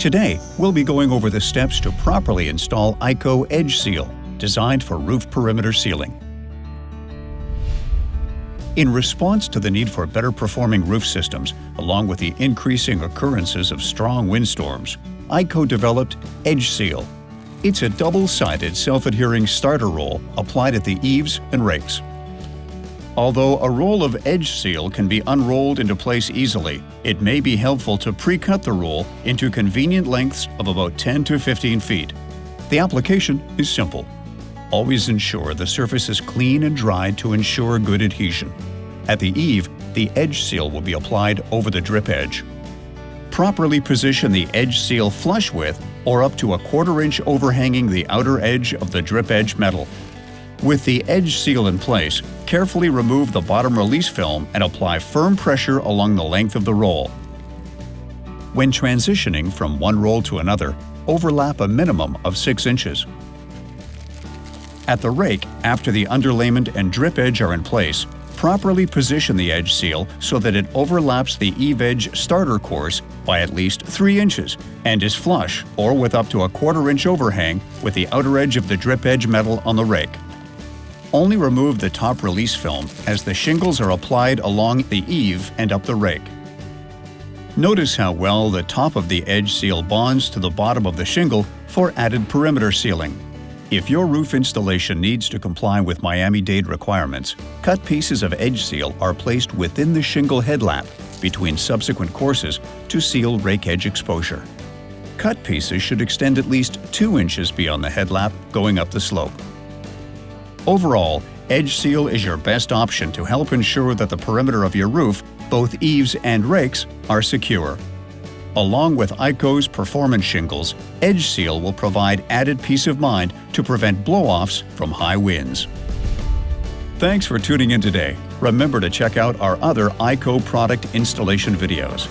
Today, we'll be going over the steps to properly install IKO EdgeSeal, designed for roof perimeter sealing. In response to the need for better performing roof systems, along with the increasing occurrences of strong windstorms, IKO developed EdgeSeal. It's a double-sided self-adhering starter roll applied at the eaves and rakes. Although a roll of EdgeSeal can be unrolled into place easily, it may be helpful to pre-cut the roll into convenient lengths of about 10 to 15 feet. The application is simple. Always ensure the surface is clean and dried to ensure good adhesion. At the eave, the EdgeSeal will be applied over the drip edge. Properly position the EdgeSeal flush with or up to 1/4 inch overhanging the outer edge of the drip edge metal. With the EdgeSeal in place, carefully remove the bottom release film and apply firm pressure along the length of the roll. When transitioning from one roll to another, overlap a minimum of 6 inches. At the rake, after the underlayment and drip edge are in place, properly position the EdgeSeal so that it overlaps the eave edge starter course by at least 3 inches and is flush or with up to 1/4 inch overhang with the outer edge of the drip edge metal on the rake. Only remove the top release film as the shingles are applied along the eave and up the rake. Notice how well the top of the EdgeSeal bonds to the bottom of the shingle for added perimeter sealing. If your roof installation needs to comply with Miami-Dade requirements, cut pieces of EdgeSeal are placed within the shingle headlap between subsequent courses to seal rake edge exposure. Cut pieces should extend at least 2 inches beyond the headlap going up the slope. Overall, EdgeSeal is your best option to help ensure that the perimeter of your roof, both eaves and rakes, are secure. Along with IKO's performance shingles, EdgeSeal will provide added peace of mind to prevent blow-offs from high winds. Thanks for tuning in today. Remember to check out our other IKO product installation videos.